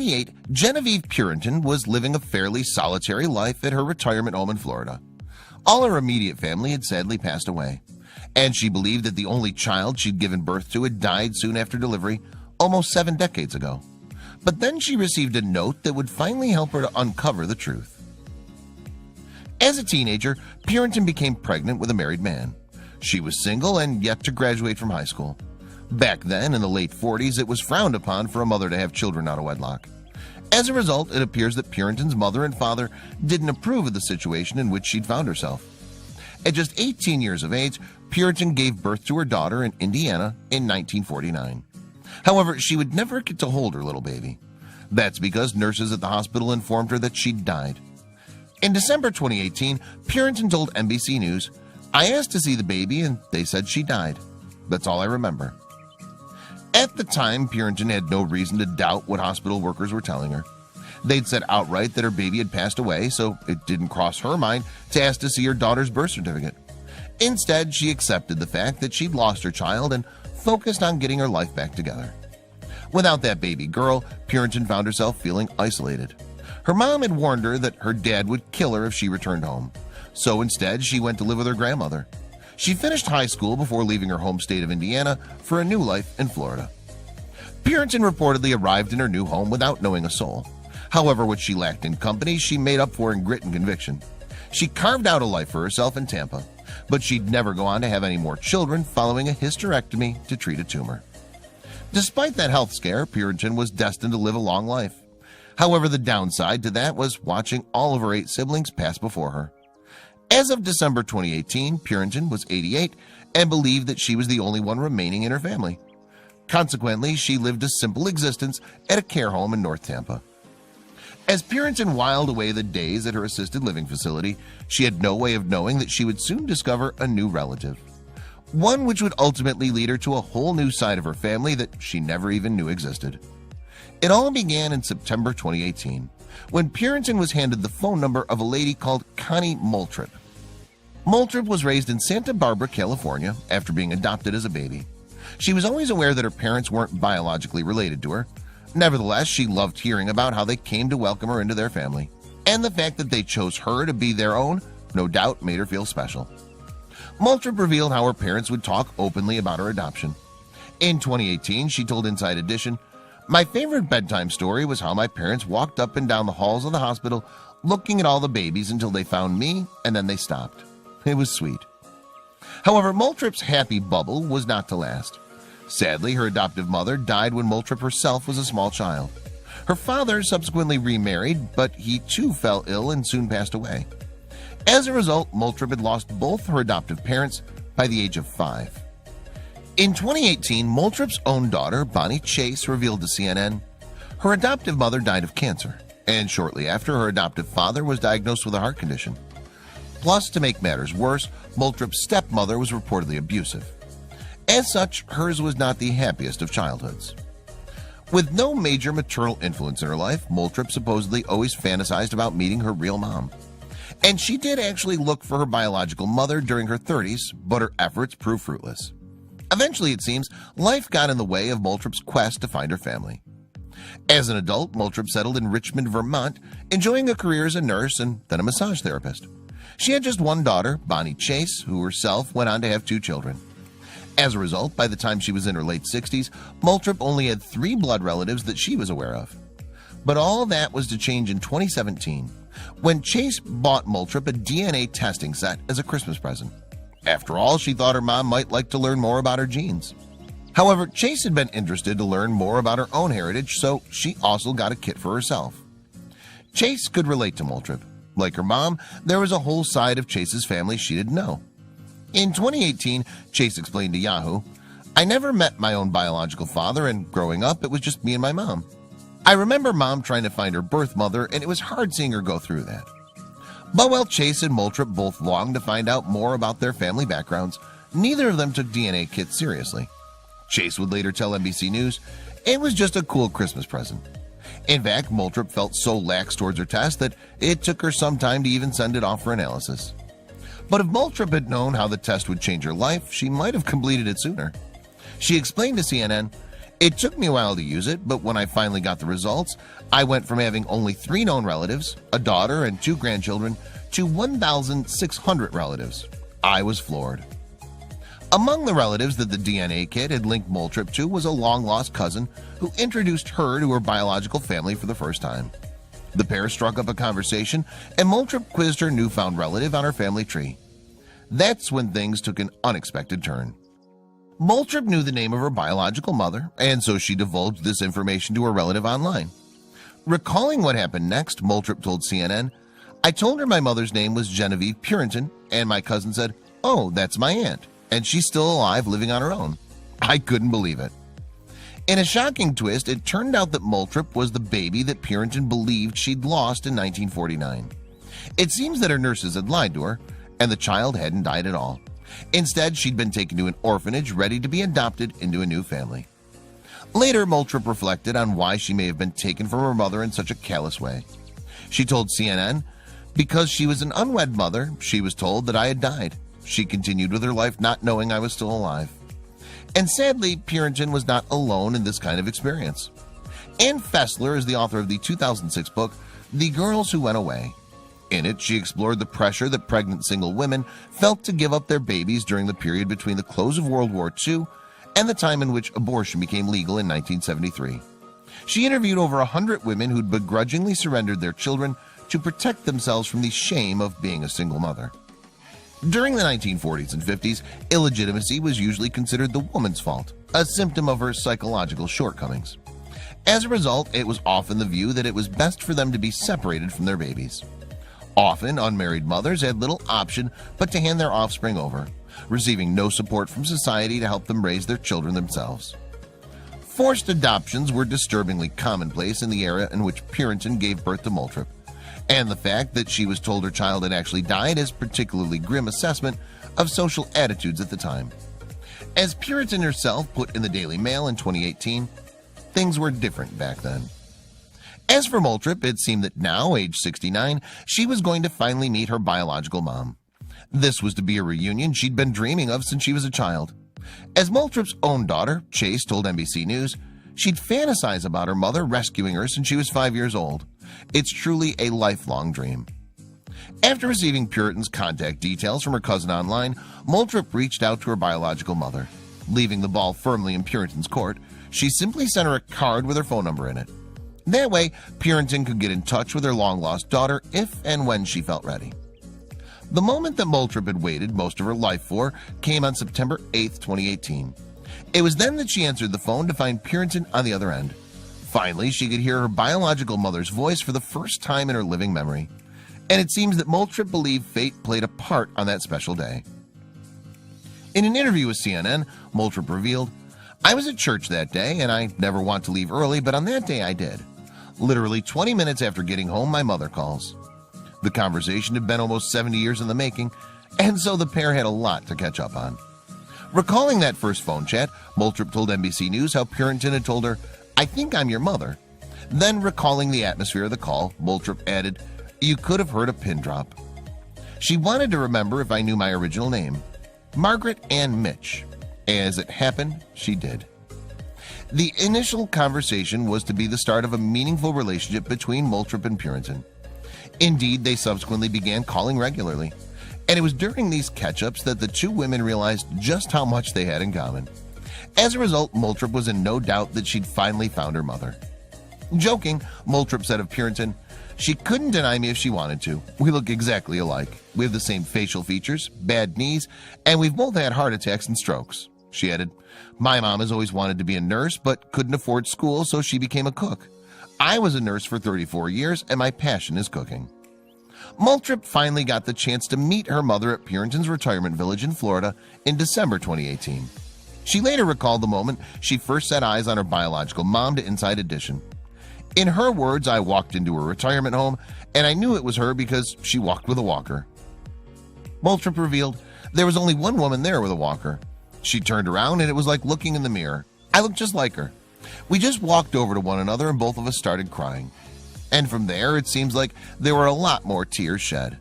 1988, Genevieve Purinton was living a fairly solitary life at her retirement home in Florida. All her immediate family had sadly passed away, and she believed that the only child she'd given birth to had died soon after delivery, almost 7 decades ago. But then she received a note that would finally help her to uncover the truth. As a teenager, Purinton became pregnant with a married man. She was single and yet to graduate from high school. Back then, in the late 40s, it was frowned upon for a mother to have children out of wedlock. As a result, it appears that Purinton's mother and father didn't approve of the situation in which she'd found herself. At just 18 years of age, Purinton gave birth to her daughter in Indiana in 1949. However, she would never get to hold her little baby. That's because nurses at the hospital informed her that she'd died. In December 2018, Purinton told NBC News, "I asked to see the baby and they said she died. That's all I remember." At the time, Purinton had no reason to doubt what hospital workers were telling her. They'd said outright that her baby had passed away, so it didn't cross her mind to ask to see her daughter's birth certificate. Instead, she accepted the fact that she'd lost her child and focused on getting her life back together. Without that baby girl, Purinton found herself feeling isolated. Her mom had warned her that her dad would kill her if she returned home, so instead she went to live with her grandmother. She finished high school before leaving her home state of Indiana for a new life in Florida. Purinton reportedly arrived in her new home without knowing a soul. However, what she lacked in company, she made up for in grit and conviction. She carved out a life for herself in Tampa, but she'd never go on to have any more children following a hysterectomy to treat a tumor. Despite that health scare, Purinton was destined to live a long life. However, the downside to that was watching all of her 8 siblings pass before her. As of December 2018, Purinton was 88 and believed that she was the only one remaining in her family. Consequently, she lived a simple existence at a care home in North Tampa. As Purinton whiled away the days at her assisted living facility, she had no way of knowing that she would soon discover a new relative. One which would ultimately lead her to a whole new side of her family that she never even knew existed. It all began in September 2018, when Purinton was handed the phone number of a lady called Connie Moultrip. Moultrip was raised in Santa Barbara, California, after being adopted as a baby. She was always aware that her parents weren't biologically related to her. Nevertheless, she loved hearing about how they came to welcome her into their family, and the fact that they chose her to be their own no doubt made her feel special. Moultrip revealed how her parents would talk openly about her adoption. In 2018, she told Inside Edition, "My favorite bedtime story was how my parents walked up and down the halls of the hospital looking at all the babies until they found me, and then they stopped. It was sweet." However, Moultrip's happy bubble was not to last. Sadly, her adoptive mother died when Moultrip herself was a small child. Her father subsequently remarried, but he too fell ill and soon passed away. As a result, Moultrip had lost both her adoptive parents by the age of 5. In 2018, Moultrip's own daughter, Bonnie Chase, revealed to CNN, her adoptive mother died of cancer, and shortly after, her adoptive father was diagnosed with a heart condition. Plus, to make matters worse, Moultrip's stepmother was reportedly abusive. As such, hers was not the happiest of childhoods. With no major maternal influence in her life, Moultrip supposedly always fantasized about meeting her real mom. And she did actually look for her biological mother during her 30s, but her efforts proved fruitless. Eventually, it seems, life got in the way of Moultrip's quest to find her family. As an adult, Moultrip settled in Richmond, Vermont, enjoying a career as a nurse and then a massage therapist. She had just one daughter, Bonnie Chase, who herself went on to have 2 children. As a result, by the time she was in her late 60s, Moultrip only had 3 blood relatives that she was aware of. But all that was to change in 2017, when Chase bought Moultrip a DNA testing set as a Christmas present. After all, she thought her mom might like to learn more about her genes. However, Chase had been interested to learn more about her own heritage, so she also got a kit for herself. Chase could relate to Moultrip. Like her mom, there was a whole side of Chase's family she didn't know. In 2018, Chase explained to Yahoo, "I never met my own biological father, and growing up, it was just me and my mom. I remember mom trying to find her birth mother, and it was hard seeing her go through that." But while Chase and Moultrip both longed to find out more about their family backgrounds, neither of them took DNA kits seriously. Chase would later tell NBC News, "It was just a cool Christmas present." In fact, Moultrip felt so lax towards her test that it took her some time to even send it off for analysis. But if Moultrip had known how the test would change her life, she might have completed it sooner. She explained to CNN, It took me a while to use it, but when I finally got the results, I went from having only 3 known relatives, a daughter and 2 grandchildren, to 1,600 relatives. I was floored. Among the relatives that the DNA kit had linked Moultrie to was a long-lost cousin who introduced her to her biological family for the first time. The pair struck up a conversation, and Moultrie quizzed her newfound relative on her family tree. That's when things took an unexpected turn. Moultrie knew the name of her biological mother, and so she divulged this information to her relative online. Recalling what happened next, Moultrie told CNN, "I told her my mother's name was Genevieve Purinton, and my cousin said, 'Oh, that's my aunt, and she's still alive living on her own.' I couldn't believe it." In a shocking twist, it turned out that Moultrie was the baby that Purinton believed she'd lost in 1949. It seems that her nurses had lied to her, and the child hadn't died at all. Instead, she'd been taken to an orphanage ready to be adopted into a new family. Later, Moultrie reflected on why she may have been taken from her mother in such a callous way. She told CNN, "Because she was an unwed mother, she was told that I had died. She continued with her life not knowing I was still alive." And sadly, Purinton was not alone in this kind of experience. Ann Fessler is the author of the 2006 book, The Girls Who Went Away. In it, she explored the pressure that pregnant single women felt to give up their babies during the period between the close of World War II and the time in which abortion became legal in 1973. She interviewed over 100 women who'd begrudgingly surrendered their children to protect themselves from the shame of being a single mother. During the 1940s and 50s, illegitimacy was usually considered the woman's fault, a symptom of her psychological shortcomings. As a result, it was often the view that it was best for them to be separated from their babies. Often, unmarried mothers had little option but to hand their offspring over, receiving no support from society to help them raise their children themselves. Forced adoptions were disturbingly commonplace in the era in which Purinton gave birth to Moultrie, and the fact that she was told her child had actually died is a particularly grim assessment of social attitudes at the time. As Purinton herself put in the Daily Mail in 2018, things were different back then. As for Moultrie, it seemed that now, age 69, she was going to finally meet her biological mom. This was to be a reunion she'd been dreaming of since she was a child. As Moultrie's own daughter, Chase, told NBC News, she'd fantasize about her mother rescuing her since she was 5 years old. It's truly a lifelong dream. After receiving Purinton's contact details from her cousin online, Moultrie reached out to her biological mother. Leaving the ball firmly in Purinton's court, she simply sent her a card with her phone number in it. That way, Purinton could get in touch with her long-lost daughter if and when she felt ready. The moment that Moultrie had waited most of her life for came on September 8, 2018. It was then that she answered the phone to find Purinton on the other end. Finally, she could hear her biological mother's voice for the first time in her living memory. And it seems that Moultrie believed fate played a part on that special day. In an interview with CNN, Moultrie revealed, "I was at church that day, and I never want to leave early, but on that day I did. Literally 20 minutes after getting home, my mother calls." The conversation had been almost 70 years in the making, and so the pair had a lot to catch up on. Recalling that first phone chat, Moultrie told NBC News how Purinton had told her, "I think I'm your mother." Then, recalling the atmosphere of the call, Moultrie added, "You could have heard a pin drop." She wanted to remember if I knew my original name, Margaret Ann Mitch. As it happened, she did. The initial conversation was to be the start of a meaningful relationship between Moultrie and Purinton. Indeed, they subsequently began calling regularly, and it was during these catch-ups that the two women realized just how much they had in common. As a result, Moultrie was in no doubt that she'd finally found her mother. Joking, Moultrie said of Purinton, "She couldn't deny me if she wanted to. We look exactly alike. We have the same facial features, bad knees, and we've both had heart attacks and strokes." She added, "My mom has always wanted to be a nurse but couldn't afford school, so she became a cook. I was a nurse for 34 years, and my passion is cooking." Moultrie finally got the chance to meet her mother at Purinton's retirement village in Florida in December 2018. She later recalled the moment she first set eyes on her biological mom to Inside Edition. In her words, "I walked into her retirement home, and I knew it was her because she walked with a walker." Moultrie revealed, "There was only one woman there with a walker. She turned around, and it was like looking in the mirror. I looked just like her. We just walked over to one another, and both of us started crying." And from there, it seems like there were a lot more tears shed.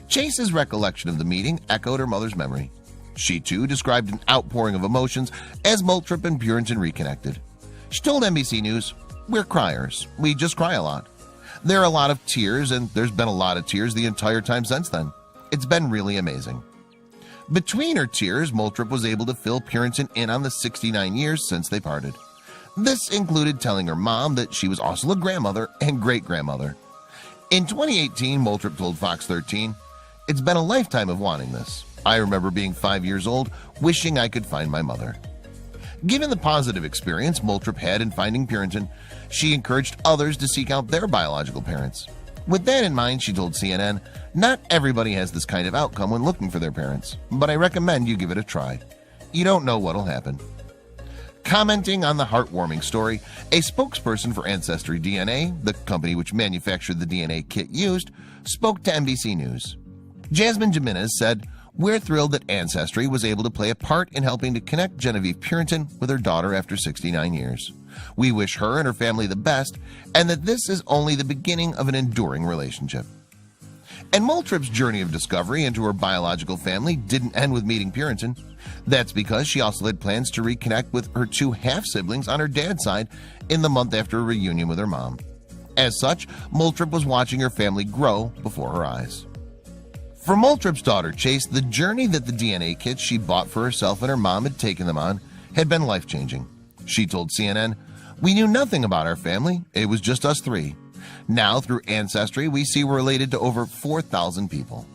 Chase's recollection of the meeting echoed her mother's memory. She, too, described an outpouring of emotions as Moultrie and Purinton reconnected. She told NBC News, "We're criers. We just cry a lot. There are a lot of tears, and there's been a lot of tears the entire time since then. It's been really amazing." Between her tears, Moultrie was able to fill Purinton in on the 69 years since they parted. This included telling her mom that she was also a grandmother and great-grandmother. In 2018, Moultrie told Fox 13, "It's been a lifetime of wanting this. I remember being 5 years old, wishing I could find my mother." Given the positive experience Moultrie had in finding Purinton, she encouraged others to seek out their biological parents. With that in mind, she told CNN, "Not everybody has this kind of outcome when looking for their parents, but I recommend you give it a try. You don't know what'll happen." Commenting on the heartwarming story, a spokesperson for Ancestry DNA, the company which manufactured the DNA kit used, spoke to NBC News. Jasmine Jimenez said, "We're thrilled that Ancestry was able to play a part in helping to connect Genevieve Purinton with her daughter after 69 years. We wish her and her family the best, and that this is only the beginning of an enduring relationship." And Moultrie's journey of discovery into her biological family didn't end with meeting Purinton. That's because she also had plans to reconnect with her two half-siblings on her dad's side in the month after a reunion with her mom. As such, Moultrie was watching her family grow before her eyes. For Moultrie's daughter Chase, the journey that the DNA kits she bought for herself and her mom had taken them on had been life-changing. She told CNN, "We knew nothing about our family. It was just us three. Now, through Ancestry, we see we're related to over 4,000 people."